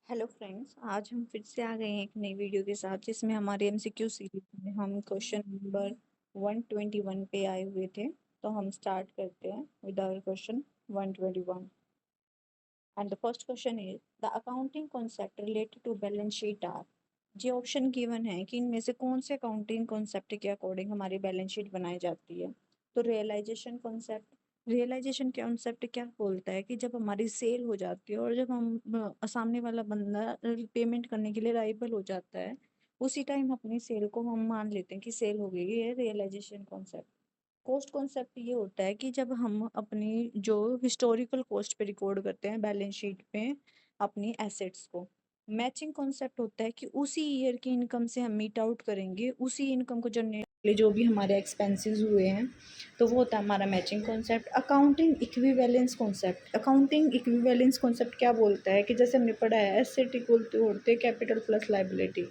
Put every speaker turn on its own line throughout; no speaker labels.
Hello friends, आज हम फिर से आ गए हैं एक नई वीडियो के साथ जिसमें हमारे एमसीक्यू सीरीज में हम क्वेश्चन नंबर 121 पे आए हुए थे। तो हम स्टार्ट करते हैं with our question 121 and the first question is the accounting concept related to balance sheet are. ये ऑप्शन गिवन है कि इनमें से कौन से अकाउंटिंग कॉन्सेप्ट के अकॉर्डिंग हमारी बैलेंस शीट बनाई जाती है। तो रियलाइजेशन कॉन्सेप्ट क्या बोलता है कि जब हमारी सेल हो जाती है और जब हम सामने वाला बंदा पेमेंट करने के लिए लायबल हो जाता है, उसी टाइम अपनी सेल को हम मान लेते हैं कि सेल हो गई। ये रियलाइजेशन कॉन्सेप्ट। कॉस्ट कॉन्सेप्ट ये होता है कि जब हम अपनी जो हिस्टोरिकल कॉस्ट पे रिकॉर्ड करते हैं बैलेंस शीट पे अपनी एसेट्स को। मैचिंग कॉन्सेप्ट होता है कि उसी ईयर की इनकम से हम मीट आउट करेंगे, उसी इनकम को जनरेट के लिए जो भी हमारे एक्सपेंसेस हुए हैं, तो वो होता है हमारा matching concept. Accounting equivalence concept क्या बोलता है कि जैसे हमने पढ़ा है एसेट इक्वल टू होते हैं कैपिटल प्लस लायबिलिटी।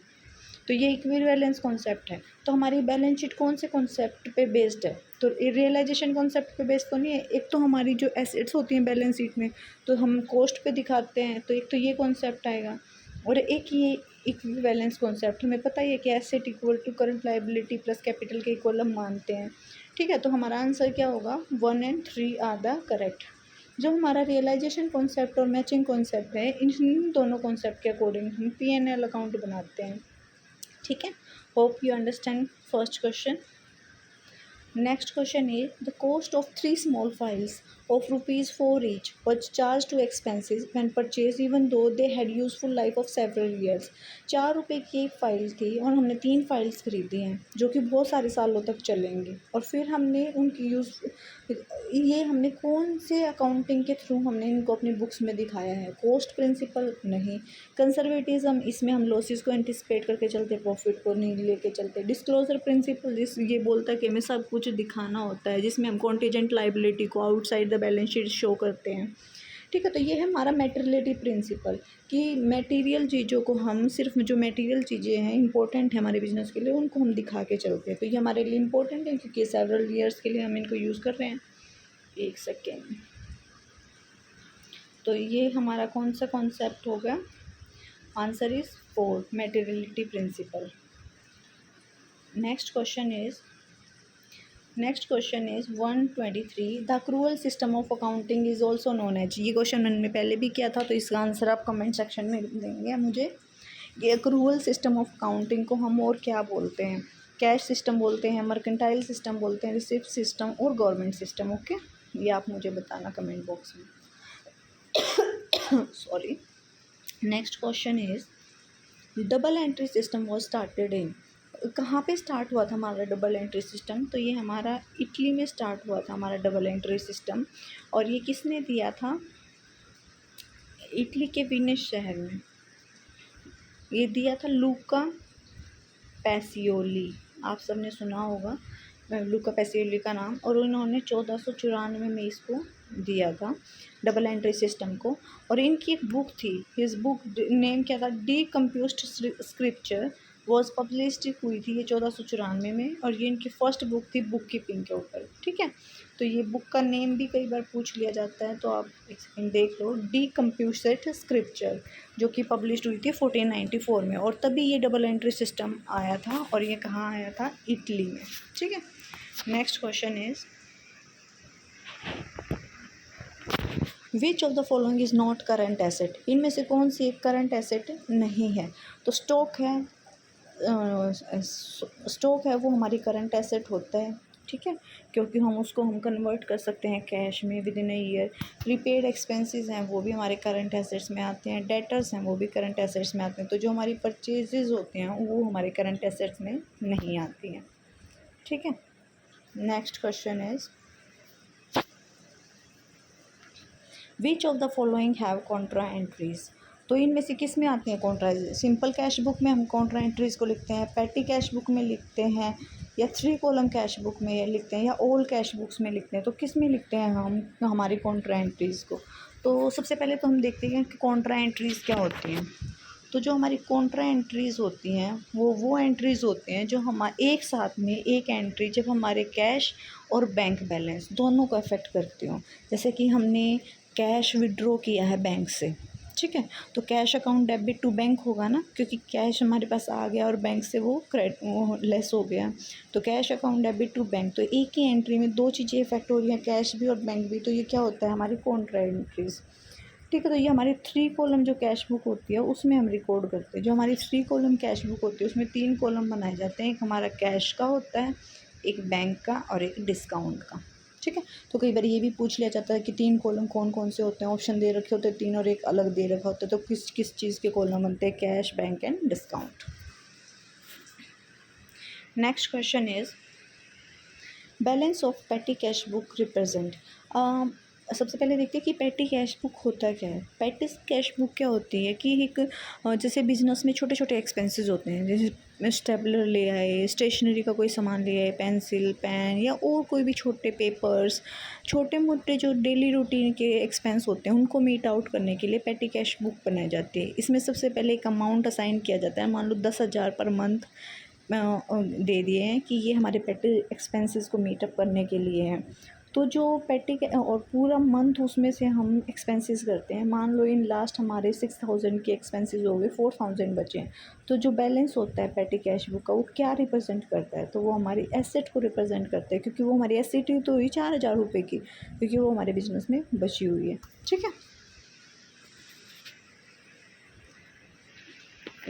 तो ये इक्विवेलेंस कॉन्सेप्ट है। तो हमारी बैलेंस शीट कौन से कॉन्सेप्ट पे बेस्ड है? तो रियलाइजेशन कॉन्सेप्ट पे बेस्ड तो नहीं है। एक तो हमारी जो एसेट्स होती हैं बैलेंस शीट में, तो हम कॉस्ट पे दिखाते हैं, तो एक तो ये कॉन्सेप्ट आएगा। और एक ये इक्विवेलेंस कॉन्सेप्ट, हमें पता ही है कि asset equal to current liability plus capital के इक्वल हम मानते हैं। ठीक है, तो हमारा आंसर क्या होगा? 1 और 3 आर द करेक्ट। जो हमारा रियलाइजेशन कॉन्सेप्ट और मैचिंग कॉन्सेप्ट है, इन दोनों कॉन्सेप्ट के अकॉर्डिंग हम P&L अकाउंट बनाते हैं। ठीक है, hope you understand first question. Next question is the cost of 3 small files of ₹4 each was charged to expenses when purchased even though they had useful life of several years। ₹4 की एक file थी और हमने 3 files खरीदी हैं जो कि बहुत सारे सालों तक चलेंगी, और फिर हमने उनकी ये हमने कौन से अकाउंटिंग के थ्रू हमने इनको अपनी बुक्स में दिखाया है? कॉस्ट प्रिंसिपल नहीं, कंजर्वेटिज्म, इसमें हम लॉसेस को एंटिसिपेट करके चलते, प्रॉफिट को नहीं लेके चलते। डिस्क्लोजर प्रिंसिपल जिस ये बोलता है कि हमें सब कुछ दिखाना होता है, जिसमें हम कॉन्टीजेंट लाइबिलिटी को outside the balance sheet show करते हैं। ठीक है, तो ये है हमारा मैटेरियलिटी प्रिंसिपल कि मटेरियल चीज़ों को हम सिर्फ जो मटेरियल चीज़ें हैं इंपॉर्टेंट है हमारे बिजनेस के लिए, उनको हम दिखा के चलते हैं। तो ये हमारे लिए इंपॉर्टेंट है क्योंकि सेवरल ईयर्स के लिए हम इनको यूज़ कर रहे हैं। एक सेकेंड, तो ये हमारा कौन सा कॉन्सेप्ट हो गया? Answer is 4, materiality principle। Next question is 123 the accrual system of accounting is also known as। ये क्वेश्चन मैंने पहले भी किया था, तो इसका आंसर आप कमेंट सेक्शन में देंगे मुझे। ये accrual system of accounting को हम और क्या बोलते हैं? कैश सिस्टम बोलते हैं, मर्केंटाइल सिस्टम बोलते हैं, रिसिप्ट सिस्टम और गवर्नमेंट सिस्टम। ओके, ये आप मुझे बताना कमेंट बॉक्स में। Sorry. Next question is double entry system was started in. कहाँ पे स्टार्ट हुआ था हमारा डबल एंट्री सिस्टम? तो ये हमारा इटली में स्टार्ट हुआ था हमारा डबल एंट्री सिस्टम। और ये किसने दिया था? इटली के वेनिस शहर में ये दिया था लूका पैसियोली। आप सबने सुना होगा लूका पैसियोली का नाम, और उन्होंने 1494 में इसको दिया था डबल एंट्री सिस्टम को। और इनकी एक बुक थी, हिज बुक नेम क्या था? डी कंप्यूस्ड स्क्रिप्चर वॉज पब्लिश्ड हुई थी ये 1494 में, और ये इनकी फर्स्ट बुक थी बुक कीपिंग के ऊपर। ठीक है, तो ये बुक का नेम भी कई बार पूछ लिया जाता है, तो आप एक सेकेंड देख लो। डी कंप्यूस्ड स्क्रिप्चर, जो कि पब्लिश हुई थी 1494 में, और तभी ये डबल एंट्री सिस्टम आया था, और ये कहाँ आया था? इटली में। ठीक है, next question is which of the following is not current asset. इनमें से कौन सी एक करंट एसेट नहीं है? तो स्टॉक है, स्टॉक है वो हमारी करंट एसेट होता है। ठीक है, क्योंकि हम कन्वर्ट कर सकते हैं कैश में with in a year. Prepaid expenses हैं वो भी हमारे करंट एसेट्स में आते हैं, डेटर्स हैं वो भी करंट एसेट्स में आते हैं। तो जो हमारी परचेजेज होते हैं वो हमारे करंट एसेट्स में नहीं आती हैं। ठीक है, next question is which of the following have Contra entries. तो इनमें से किस में आती हैं कॉन्ट्रा? सिंपल कैश बुक में हम कॉन्ट्रा एंट्रीज को लिखते हैं, पैटी कैश बुक में लिखते हैं, या 3 कॉलम कैश बुक में लिखते हैं, या ऑल कैश बुक्स में लिखते हैं। तो किस में लिखते हैं हम हमारी कॉन्ट्रा एंट्रीज को? तो सबसे पहले तो हम देखते हैं कि कॉन्ट्रा एंट्रीज क्या होती हैं। तो जो हमारी कॉन्ट्रा एंट्रीज़ होती हैं वो एंट्रीज़ होते हैं जो हम एक साथ में एक एंट्री जब हमारे कैश और बैंक बैलेंस दोनों को अफेक्ट करती हों। जैसे कि हमने कैश विड्रॉ किया है बैंक से, ठीक है। तो cash account debit to bank होगा ना, क्योंकि कैश हमारे पास आ गया और बैंक से वो लेस हो गया। तो cash account debit to bank, तो एक ही एंट्री में दो चीज़ें इफेक्ट हो रही हैं, कैश भी और बैंक भी। तो ये क्या होता है, हमारी कॉन्ट्रा एंट्रीज। ठीक है। तो ये हमारी 3 कॉलम जो कैश बुक होती है उसमें हम रिकॉर्ड करते हैं। जो हमारी 3 कॉलम कैश बुक होती है उसमें 3 कॉलम बनाए जाते हैं। एक हमारा कैश का होता है, एक बैंक का और एक डिस्काउंट का। ठीक है। तो कई बार ये भी पूछ लिया जाता है कि 3 कॉलम कौन कौन से होते हैं, ऑप्शन दे रखे होते हैं 3 और एक अलग दे रखा होता है, तो किस किस चीज़ के कॉलम बनते हैं, cash, bank and discount. Next question is balance of पेटी कैश बुक रिप्रेजेंट। सबसे पहले देखते हैं कि पेटी कैश बुक होता क्या है। पेटी कैश बुक क्या होती है कि एक जैसे बिजनेस में छोटे छोटे एक्सपेंसेस होते हैं, जैसे स्टेपलर ले आए, स्टेशनरी का कोई सामान ले आए, पेंसिल, पेन या और कोई भी छोटे पेपर्स, छोटे मोटे जो डेली रूटीन के एक्सपेंस होते हैं उनको मीट आउट करने के लिए पेटी कैश बुक बनाई जाती है। इसमें सबसे पहले एक अमाउंट असाइन किया जाता है, मान लो 10,000 पर मंथ दे दिए हैं कि ये हमारे पेटी एक्सपेंसेस को मीटअप करने के लिए हैं। तो जो पेटी और पूरा मंथ उसमें से हम एक्सपेंसेस करते हैं, मान लो इन लास्ट हमारे 6,000 के एक्सपेंसेस हो गए, 4,000 बचे हैं। तो जो बैलेंस होता है पेटी कैश बुक का वो क्या रिप्रेजेंट करता है, तो वो हमारी एसेट को रिप्रेजेंट करता है, क्योंकि वो हमारी एसेट ही तो हुई 4,000 रुपये की, क्योंकि वो हमारे बिजनेस में बची हुई है। ठीक है।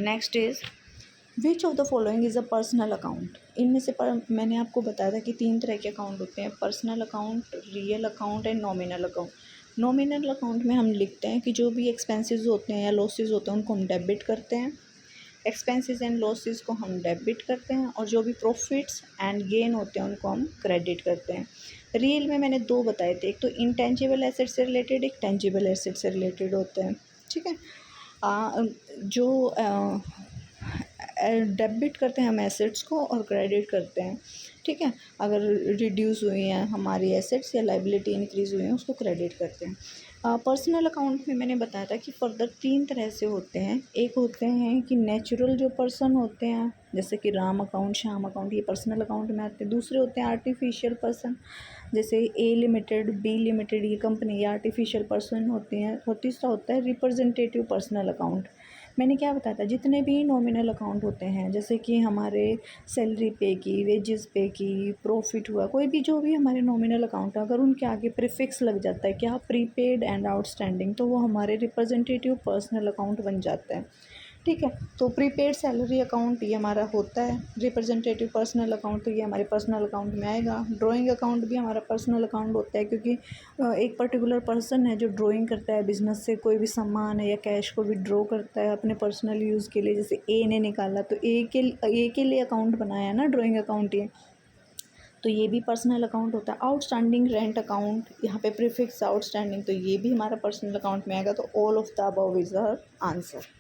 Next is which of the following is a personal account. इनमें से मैंने आपको बताया था कि 3 तरह के अकाउंट होते हैं, personal account, real account and nominal account. Nominal account में हम लिखते हैं कि जो भी एक्सपेंसेस होते हैं या लॉसेस होते हैं उनको हम डेबिट करते हैं, एक्सपेंसेस एंड लॉसेस को हम डेबिट करते हैं, और जो भी प्रॉफिट्स एंड गेन होते हैं उनको हम क्रेडिट करते हैं। रियल में मैंने 2 बताए थे, एक तो इंटेंजिबल एसेट से रिलेटेड, एक टेंजिबल एसेट से रिलेटेड होते हैं। ठीक है। जो डेबिट करते हैं हम एसेट्स को और क्रेडिट करते हैं। ठीक है। अगर रिड्यूस हुई हैं हमारी एसेट्स या लाइबिलिटी इंक्रीज़ हुई है उसको क्रेडिट करते हैं। पर्सनल अकाउंट में मैंने बताया था कि फर्दर 3 तरह से होते हैं। एक होते हैं कि नेचुरल जो पर्सन होते हैं, जैसे कि राम अकाउंट, श्याम अकाउंट, ये पर्सनल अकाउंट में आते हैं। दूसरे होते हैं आर्टिफिशियल पर्सन, जैसे ए लिमिटेड, बी लिमिटेड, ये कंपनी ये आर्टिफिशियल पर्सन होती हैं। और तीसरा होता है रिप्रेजेंटेटिव पर्सनल अकाउंट। मैंने क्या बताया था, जितने भी नॉमिनल अकाउंट होते हैं, जैसे कि हमारे सैलरी पे की, वेजेस पे की, प्रॉफिट हुआ, कोई भी जो भी हमारे नॉमिनल अकाउंट है, अगर उनके आगे प्रीफिक्स लग जाता है क्या, प्रीपेड एंड आउटस्टैंडिंग, तो वो हमारे रिप्रेजेंटेटिव पर्सनल अकाउंट बन जाता है। ठीक है। तो प्रीपेड सैलरी अकाउंट ये हमारा होता है, रिप्रेजेंटेटिव पर्सनल अकाउंट तो ये हमारे पर्सनल अकाउंट में आएगा। ड्राइंग अकाउंट भी हमारा पर्सनल अकाउंट होता है, क्योंकि एक पर्टिकुलर पर्सन है जो ड्राइंग करता है, बिजनेस से कोई भी सामान है या कैश को विड्रॉ करता है अपने पर्सनल यूज़ के लिए। जैसे ए ने निकाला तो ए के लिए अकाउंट बनाया ना ड्राइंग अकाउंट ये, तो ये भी पर्सनल अकाउंट होता है। आउटस्टैंडिंग रेंट अकाउंट, यहाँ पे प्रीफिक्स आउटस्टैंडिंग, तो ये भी हमारा पर्सनल अकाउंट में आएगा। तो all of the above is the answer.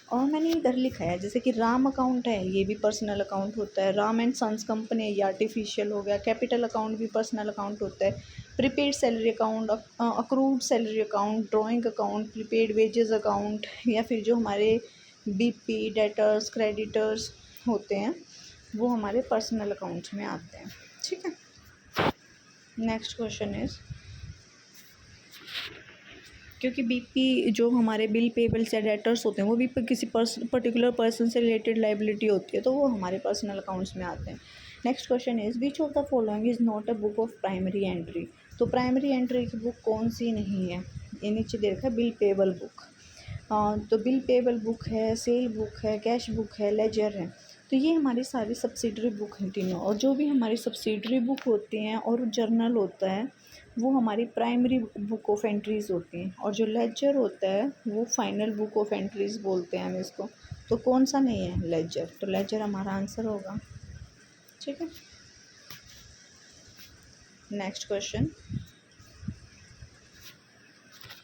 और मैंने इधर लिखा है जैसे कि राम अकाउंट है, ये भी पर्सनल अकाउंट होता है। राम एंड सन्स कंपनी है, ये आर्टिफिशियल हो गया। कैपिटल अकाउंट भी पर्सनल अकाउंट होता है। Prepaid salary account, accrued salary account, drawing account, prepaid wages account, या फिर जो हमारे बीपी, डेटर्स, क्रेडिटर्स होते हैं वो हमारे पर्सनल अकाउंट्स में आते हैं। ठीक है। नेक्स्ट क्वेश्चन इज़, क्योंकि बीपी जो हमारे बिल पेबल्स या डेटर्स होते हैं वो भी किसी पर्टिकुलर पर्सन से रिलेटेड लाइबिलिटी होती है, तो वो हमारे पर्सनल अकाउंट्स में आते हैं। Next question is which of the following is not a book of primary entry. तो प्राइमरी एंट्री की बुक कौन सी नहीं है, ये नीचे दे रखा है बिल पेबल बुक। तो बिल पेबल बुक है, सेल बुक है, कैश बुक है, लेजर है। तो ये हमारी सारी सब्सिडरी बुक हैं तीनों, और जो भी हमारी सब्सिडरी बुक होती हैं और जर्नल होता है वो हमारी प्राइमरी बुक ऑफ एंट्रीज़ होती हैं, और जो लेजर होता है वो फाइनल बुक ऑफ एंट्रीज़ बोलते हैं हम इसको। तो कौन सा नहीं है, लेजर, तो लेजर हमारा आंसर होगा। ठीक है। Next question,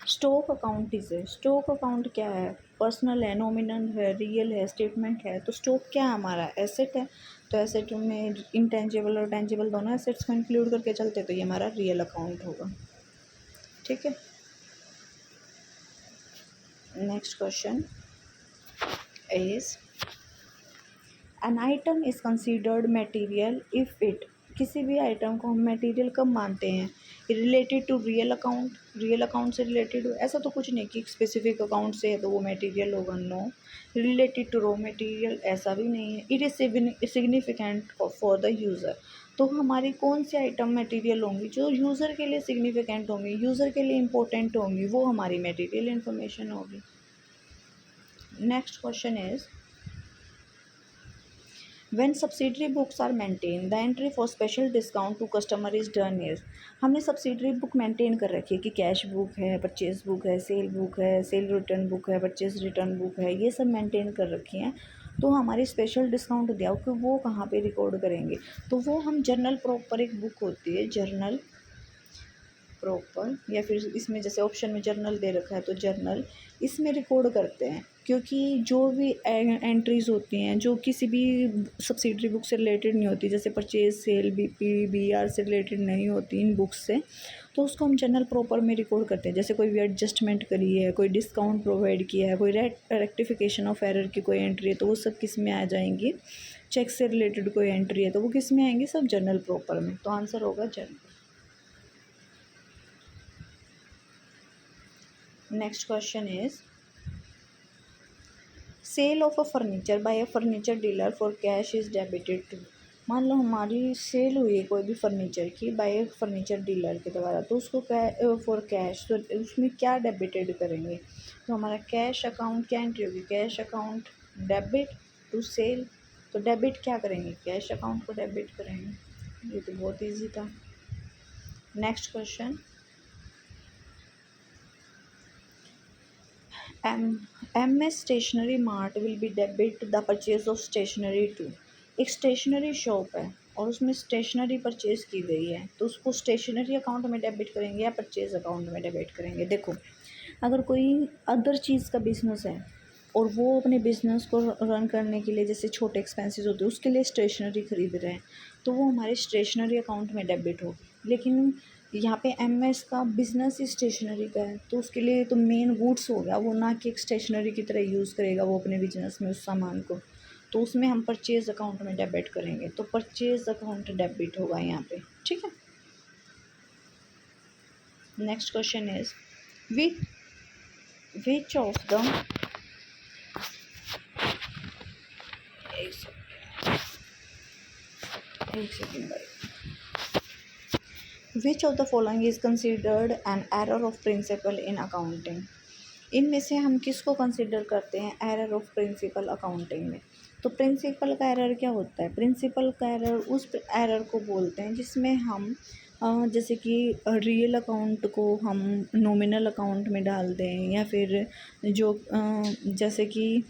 stock account is है। स्टॉक अकाउंट क्या है, पर्सनल है, नॉमिनल है, रियल है, स्टेटमेंट है। तो स्टॉक क्या है हमारा, एसेट है। तो एसेट में इंटेंजिबल और टेंजिबल दोनों एसेट्स को इंक्लूड करके चलते, तो ये हमारा रियल अकाउंट होगा। ठीक है। Next question is an item is considered material if it. किसी भी आइटम को हम मटेरियल कब मानते हैं, रिलेटेड टू रियल अकाउंट से रिलेटेड हो, ऐसा तो कुछ नहीं कि स्पेसिफिक अकाउंट से है तो वो मटेरियल होगा, no. Related to raw material, ऐसा भी नहीं है। It is significant for the user, तो हमारी कौन सी आइटम मटेरियल होंगी जो यूज़र के लिए सिग्निफिकेंट होंगी, यूज़र के लिए इंपॉर्टेंट होंगी, वो हमारी मटेरियल इन्फॉर्मेशन होगी। Next question is When subsidiary books are maintained, the entry for special discount to customer is done is। हमने सब्सिडरी बुक मेंटेन कर रखी है कि कैश बुक है, परचेज बुक है, सेल रिटर्न बुक है, परचेज रिटर्न बुक है, ये सब मेंटेन कर रखी हैं। तो हमारी स्पेशल डिस्काउंट दिया हो कि वो कहाँ पे रिकॉर्ड करेंगे, तो वो हम जर्नल प्रॉपर एक बुक होती है जर्नल प्रॉपर, या फिर इसमें जैसे ऑप्शन में जर्नल दे रखा है तो जर्नल, इसमें रिकॉर्ड करते हैं। क्योंकि जो भी एंट्रीज़ होती हैं जो किसी भी सब्सिडरी बुक से रिलेटेड नहीं होती, जैसे परचेज, सेल, बीपी, बीआर से रिलेटेड नहीं होती इन बुक्स से, तो उसको हम जर्नल प्रॉपर में रिकॉर्ड करते हैं। जैसे कोई भी एडजस्टमेंट करी है, कोई डिस्काउंट प्रोवाइड किया है, कोई रेक्टिफिकेशन ऑफ एरर की कोई एंट्री है, तो वो सब किस में आ जाएंगी, चेक से रिलेटेड कोई एंट्री है तो वो किस में आएंगी, सब जर्नल प्रॉपर में। तो आंसर होगा journal. Next question is sale of a furniture by a furniture dealer for cash is debited to. मान लो हमारी सेल हुई है कोई भी फर्नीचर की बाय फर्नीचर डीलर के द्वारा, तो उसको फॉर कैश, तो उसमें क्या डेबिटेड करेंगे, तो हमारा कैश अकाउंट क्या एंट्री होगी, cash account debit to sale, तो डेबिट क्या करेंगे, कैश अकाउंट को डेबिट करेंगे। ये तो बहुत ईजी था। Next question, S stationery mart will be debit the purchase of stationery to. एक स्टेशनरी शॉप है और उसमें स्टेशनरी परचेज की गई है, तो उसको स्टेशनरी अकाउंट में डेबिट करेंगे या परचेज अकाउंट में डेबिट करेंगे। देखो, अगर कोई अदर चीज़ का बिजनेस है और वो अपने बिजनेस को रन करने के लिए, जैसे छोटे एक्सपेंसेस होते हैं उसके लिए स्टेशनरी खरीद रहे हैं, तो वो हमारे स्टेशनरी अकाउंट में डेबिट होगी। लेकिन यहाँ पे एमएस का बिजनेस ही स्टेशनरी का है, तो उसके लिए तो मेन गुड्स हो गया वो, ना कि एक स्टेशनरी की तरह यूज़ करेगा वो अपने बिजनेस में उस सामान को, तो उसमें हम परचेज अकाउंट में डेबिट करेंगे, तो परचेज अकाउंट डेबिट होगा यहाँ पे। ठीक है। Next question is which of the एक सेकेंड भाई, which of the following is considered an error of principle in accounting. इनमें से हम किसको कंसिडर करते हैं एरर ऑफ प्रिंसिपल अकाउंटिंग में। तो प्रिंसिपल का एरर क्या होता है, प्रिंसिपल का एरर उस एरर को बोलते हैं जिसमें हम जैसे कि रियल अकाउंट को हम नॉमिनल अकाउंट में डाल दें, या फिर जो जैसे कि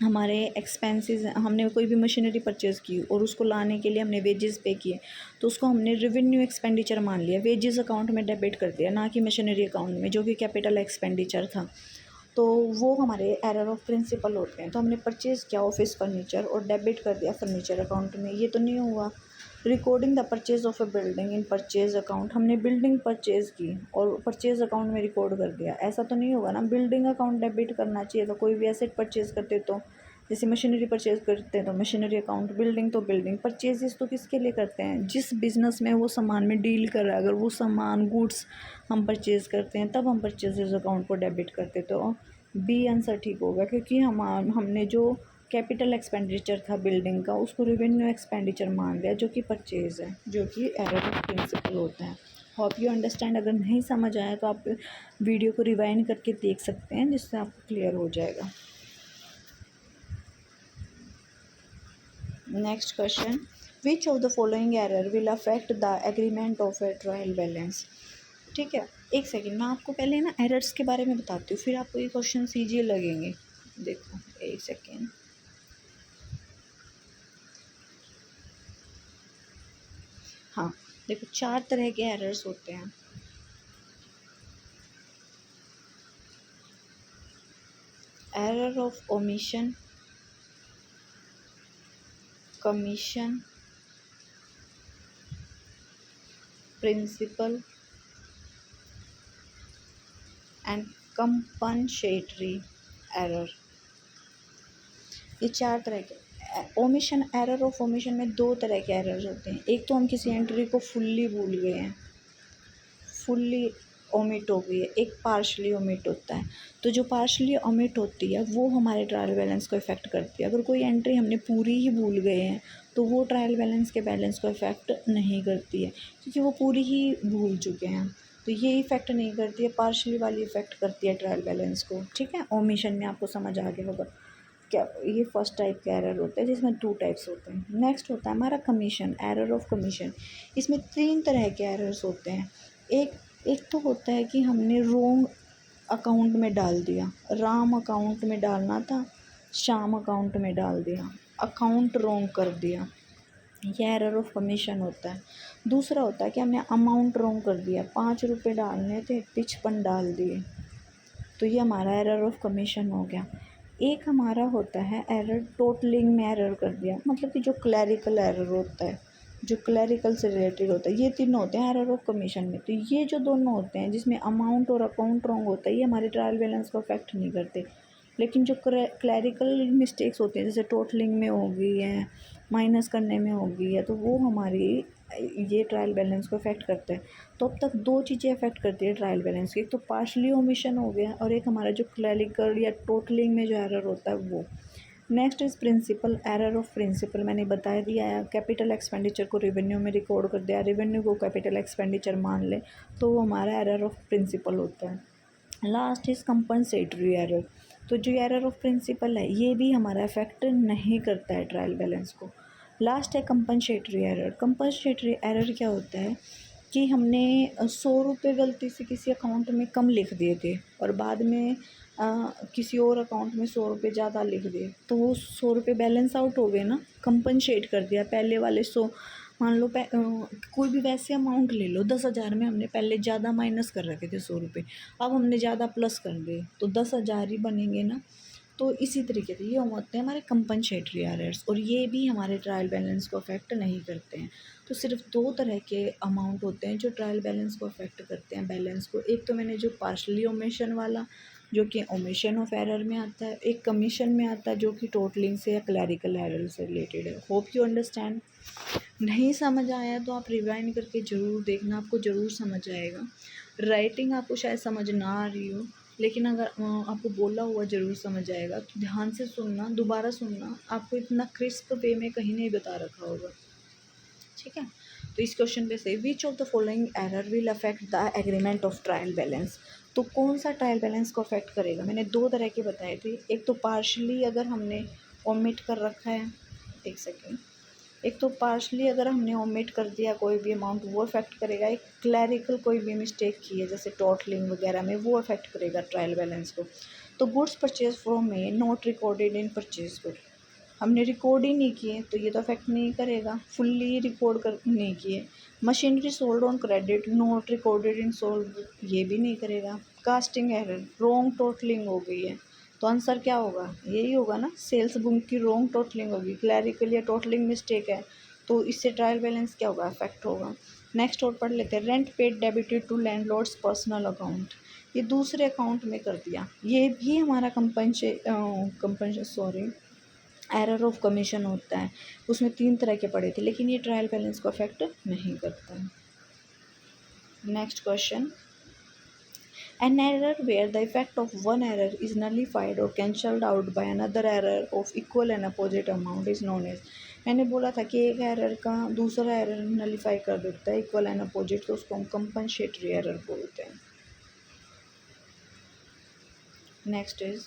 हमारे एक्सपेंसेस, हमने कोई भी मशीनरी परचेज़ की और उसको लाने के लिए हमने वेजेस पे किए, तो उसको हमने रेवेन्यू एक्सपेंडिचर मान लिया, वेजेस अकाउंट में डेबिट कर दिया, ना कि मशीनरी अकाउंट में जो कि कैपिटल एक्सपेंडिचर था। तो वो हमारे एरर ऑफ प्रिंसिपल होते हैं। तो हमने परचेज़ किया ऑफिस फर्नीचर और डेबिट कर दिया फर्नीचर अकाउंट में, ये तो नहीं हुआ। Recording the purchase of a building in purchase account, हमने बिल्डिंग परचेज़ की और परचेज अकाउंट में रिकॉर्ड कर दिया, ऐसा तो नहीं होगा ना। बिल्डिंग अकाउंट डेबिट करना चाहिए, तो कोई भी एसेट परचेज़ करते तो, जैसे मशीनरी परचेज़ करते हैं तो मशीनरी अकाउंट, बिल्डिंग तो बिल्डिंग। परचेजेस तो किसके लिए करते हैं, जिस बिज़नेस में वो सामान में डील कर रहा है, अगर वो सामान गुड्स हम परचेज़ करते हैं तब हम परचेजेस अकाउंट को डेबिट करते, तो बी आंसर ठीक होगा। क्योंकि हमने जो कैपिटल एक्सपेंडिचर था बिल्डिंग का उसको रेवेन्यू एक्सपेंडिचर मान लिया, जो कि परचेज़ है, जो कि एरर ऑफ प्रिंसिपल होता है। Hope you understand. अगर नहीं समझ आया तो आप वीडियो को रिवाइंड करके देख सकते हैं, जिससे आपको क्लियर हो जाएगा। Next question, which of the following error will affect the agreement of A trial balance. ठीक है, एक सेकेंड, मैं आपको पहले ना एरर्स के बारे में बताती हूँ, फिर आपको ये क्वेश्चन ईजी लगेंगे। देखो एक सेकेंड, हाँ देखो, 4 तरह के एरर्स होते हैं। Error of omission, commission, principle and compensatory error, ये 4 तरह के। ओमिशन, एरर ऑफ ओमिशन में 2 तरह के एरर्स होते हैं। एक तो हम किसी एंट्री को फुल्ली भूल गए हैं, फुल्ली ओमिट हो गई है, एक पार्शली ओमिट होता है। तो जो पार्शली ओमिट होती है वो हमारे ट्रायल बैलेंस को इफ़ेक्ट करती है। अगर कोई एंट्री हमने पूरी ही भूल गए हैं तो वो ट्रायल बैलेंस के बैलेंस को इफ़ेक्ट नहीं करती है, क्योंकि वो पूरी ही भूल चुके हैं। तो ये इफ़ेक्ट नहीं करती है, पार्शली वाली इफ़ेक्ट करती है ट्रायल बैलेंस को। ठीक है, ओमिशन में आपको समझ आ गया होगा क्या। ये फर्स्ट टाइप का एरर होता है जिसमें 2 टाइप्स होते हैं। नेक्स्ट होता है हमारा कमीशन, एरर ऑफ कमीशन। इसमें 3 तरह के एरर्स होते हैं। एक एक तो होता है कि हमने रोंग अकाउंट में डाल दिया, राम अकाउंट में डालना था, श्याम अकाउंट में डाल दिया, अकाउंट रोंग कर दिया, ये एरर ऑफ कमीशन होता है। दूसरा होता है कि हमने अमाउंट रोंग कर दिया, 5 रुपये डालने थे 55 डाल दिए, तो ये हमारा एरर ऑफ कमीशन हो गया। एक हमारा होता है एरर टोटलिंग में एरर कर दिया, मतलब कि जो क्लैरिकल एरर होता है, जो क्लैरिकल से रिलेटेड होता है, ये तीनों होते हैं एरर ऑफ कमीशन में। तो ये जो दोनों होते हैं जिसमें अमाउंट और अकाउंट रॉन्ग होता है, ये हमारे ट्रायल बैलेंस को अफेक्ट नहीं करते। लेकिन जो क्लैरिकल मिस्टेक्स होती हैं जैसे टोटलिंग में हो गई है, माइनस करने में हो गई है, तो वो हमारी ये ट्रायल बैलेंस को अफेक्ट करता है। तो अब तक 2 चीज़ें अफेक्ट करती है ट्रायल बैलेंस की, एक तो पार्शली ओमिशन हो गया और एक हमारा जो क्लैरिकल या टोटलिंग में जो एरर होता है वो। Next is principle, error of principle. मैंने बता दिया है, कैपिटल एक्सपेंडिचर को रेवेन्यू में रिकॉर्ड कर दिया, रेवेन्यू को कैपिटल एक्सपेंडिचर मान ले, तो वो हमारा एरर ऑफ प्रिंसिपल होता है। Last is compensatory error. तो जो एरर ऑफ प्रिंसिपल है ये भी हमारा इफेक्ट नहीं करता है ट्रायल बैलेंस को। लास्ट है कंपनसेटरी एरर। कंपनसेटरी एरर क्या होता है कि हमने 100 रुपये गलती से किसी अकाउंट में कम लिख दिए थे और बाद में किसी और अकाउंट में 100 रुपये ज़्यादा लिख दिए, तो वो 100 रुपये बैलेंस आउट हो गए ना, कंपनसेट कर दिया। पहले वाले 100, मान लो कोई भी वैसे अमाउंट ले लो, 10,000 में हमने पहले ज़्यादा माइनस कर रखे थे 100 रुपये, अब हमने ज़्यादा प्लस कर दिए तो 10,000 ही बनेंगे ना। तो इसी तरीके से ये होते हैं हमारे कंपनसेटरी एरर्स, और ये भी हमारे ट्रायल बैलेंस को अफेक्ट नहीं करते हैं। तो सिर्फ 2 तरह के अमाउंट होते हैं जो ट्रायल बैलेंस को अफेक्ट करते हैं बैलेंस को। एक तो मैंने जो पार्शली ओमिशन वाला, जो कि ओमिशन ऑफ एरर में आता है, एक कमीशन में आता है जो कि टोटलिंग से या क्लैरिकल एरर से रिलेटेड है। Hope you understand. नहीं समझ आया तो आप रिवाइंड करके ज़रूर देखना, आपको ज़रूर समझ आएगा। राइटिंग आपको शायद समझ ना आ रही हो, लेकिन अगर आपको बोला हुआ ज़रूर समझ आएगा, तो ध्यान से सुनना, दोबारा सुनना, आपको इतना क्रिस्प वे में कहीं नहीं बता रखा होगा। ठीक है, तो इस क्वेश्चन पे से विच of the following error will affect the agreement of trial balance. तो कौन सा ट्रायल बैलेंस को अफेक्ट करेगा। मैंने 2 तरह के बताए थे, एक तो पार्शली अगर हमने ओमिट कर रखा है, एक सेकेंड, एक तो पार्शली अगर हमने ओमिट कर दिया कोई भी अमाउंट वो अफेक्ट करेगा, एक क्लैरिकल कोई भी मिस्टेक की है जैसे टोटलिंग वगैरह में, वो अफेक्ट करेगा ट्रायल बैलेंस को। तो गुड्स परचेज फ्रॉम में not recorded in purchase good, हमने रिकॉर्ड ही नहीं किए तो ये तो अफेक्ट नहीं करेगा, फुल्ली रिकॉर्ड कर नहीं किए। Machinery sold on credit not recorded in sold, ये भी नहीं करेगा। कास्टिंग एरर, रॉन्ग टोटलिंग हो गई है, तो आंसर क्या होगा, यही होगा ना, सेल्स बुक की रॉन्ग टोटलिंग होगी, क्लैरिकल या टोटलिंग मिस्टेक है, तो इससे ट्रायल बैलेंस क्या होगा, अफेक्ट होगा। नेक्स्ट और पढ़ लेते हैं, rent paid debited to landlord's personal account, ये दूसरे अकाउंट में कर दिया, ये भी हमारा एरर ऑफ कमीशन होता है। उसमें 3 तरह के पड़े थे, लेकिन ये ट्रायल बैलेंस को अफेक्ट नहीं करता है। Next question, an error where the effect of one error is nullified or cancelled out by another error of equal and opposite amount is known as। मैंने बोला था कि एक एरर का दूसरा एरर नलीफाई कर देता है इक्वल एंड अपोजिट, तो उसको हम कंपनसेटरी एरर बोलते हैं। Next is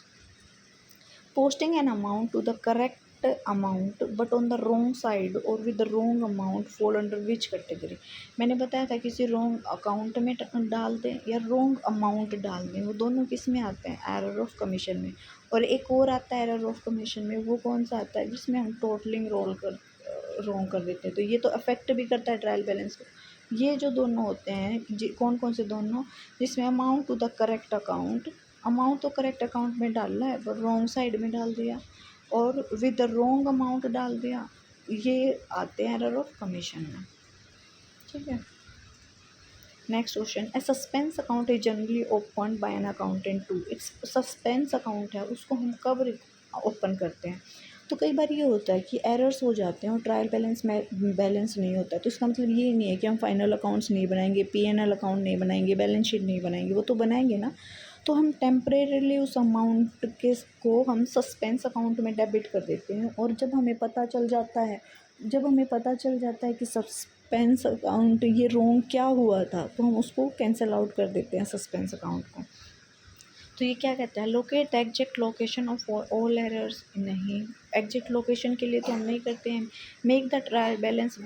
posting an amount to the correct amount but on the wrong side or with the wrong amount fall under which category। मैंने बताया था किसी wrong अकाउंट में डाल दें या wrong अमाउंट डाल दें, वो दोनों किस में आते हैं, एरर ऑफ कमीशन में। और एक और आता है एरर ऑफ कमीशन में, वो कौन सा आता है, जिसमें हम टोटलिंग रॉन्ग कर देते हैं, तो ये तो अफेक्ट भी करता है ट्रायल बैलेंस को। ये जो दोनों होते हैं, कौन कौन से दोनों, जिसमें amount to the correct account, amount तो करेक्ट अकाउंट में डालना है पर रॉन्ग साइड में डाल दिया, और विद द रॉन्ग अमाउंट डाल दिया, ये आते हैं एरर ऑफ कमीशन में। ठीक है, next question, a suspense account is generally open by an accountant to. एक सस्पेंस अकाउंट है, उसको हम कब ओपन करते हैं, तो कई बार ये होता है कि एरर्स हो जाते हैं और ट्रायल बैलेंस में बैलेंस नहीं होता है। तो इसका मतलब ये नहीं है कि हम फाइनल अकाउंट्स नहीं बनाएंगे, P&L अकाउंट नहीं बनाएंगे, बैलेंस शीट नहीं बनाएंगे, वो तो बनाएंगे ना। तो हम टेम्परेरीली उस अमाउंट के को हम सस्पेंस अकाउंट में डेबिट कर देते हैं, और जब हमें पता चल जाता है कि सस्पेंस अकाउंट ये रॉन्ग क्या हुआ था, तो हम उसको कैंसिल आउट कर देते हैं सस्पेंस अकाउंट को। तो ये क्या कहता है, locate exact location of all errors. नहीं, एग्जैक्ट लोकेशन के लिए तो हम नहीं करते हैं। Make the trial balance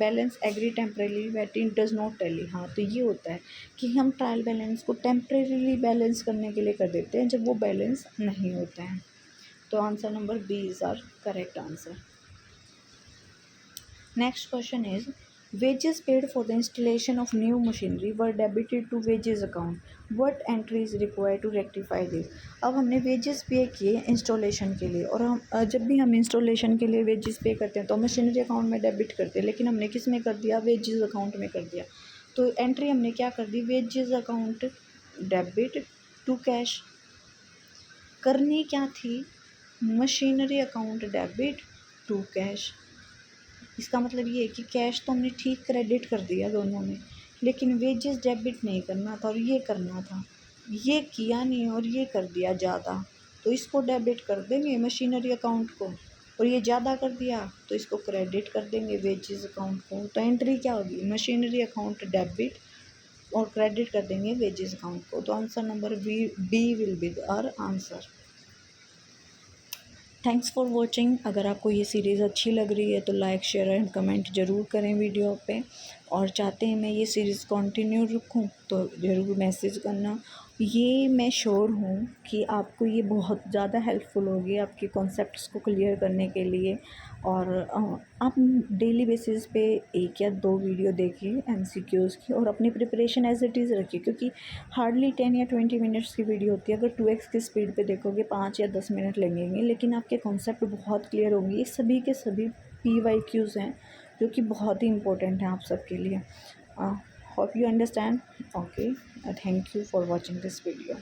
agree temporarily but it does not tally. हाँ, तो ये होता है कि हम ट्रायल बैलेंस को टेम्परेरीली बैलेंस करने के लिए कर देते हैं जब वो बैलेंस नहीं होता है। तो answer number B is are correct answer. Next question is, wages paid for the installation of new machinery were debited to wages account. What entry is required to rectify this? अब हमने wages पे किए installation के लिए, और हम जब भी हम इंस्टॉलेशन के लिए wages पे करते हैं तो मशीनरी अकाउंट में डेबिट करते हैं, लेकिन हमने किस में कर दिया, wages अकाउंट में कर दिया। तो एंट्री हमने क्या कर दी, wages account debit to cash. करनी क्या थी, machinery account debit to cash. इसका मतलब ये है कि कैश तो हमने ठीक क्रेडिट कर दिया दोनों में, लेकिन वेजेस डेबिट नहीं करना था और ये करना था। ये किया नहीं और ये कर दिया ज़्यादा, तो इसको डेबिट कर देंगे मशीनरी अकाउंट को, और ये ज़्यादा कर दिया तो इसको क्रेडिट कर देंगे वेजेस अकाउंट को। तो एंट्री क्या होगी, मशीनरी अकाउंट डेबिट और क्रेडिट कर देंगे वेजेस अकाउंट को। तो answer number B will be our answer. Thanks for watching. अगर आपको ये सीरीज़ अच्छी लग रही है तो लाइक शेयर एंड कमेंट ज़रूर करें वीडियो पे, और चाहते हैं मैं ये सीरीज़ कंटिन्यू रखूं तो ज़रूर मैसेज करना। ये मैं श्योर हूँ कि आपको ये बहुत ज़्यादा हेल्पफुल होगी आपके कॉन्सेप्ट्स को क्लियर करने के लिए। और आप डेली बेसिस पे 1 या 2 वीडियो देखिए MCQs की, और अपनी प्रिपरेशन एज इट इज़ रखिए, क्योंकि हार्डली 10 या 20 मिनट्स की वीडियो होती है। अगर 2x की स्पीड पे देखोगे 5 या 10 मिनट लगेंगे, लेकिन आपके कॉन्सेप्ट बहुत क्लियर होंगे। ये सभी के सभी PYQs हैं जो कि बहुत ही इंपॉर्टेंट हैं आप सबके लिए। Hope you understand. Okay, thank you for watching this video.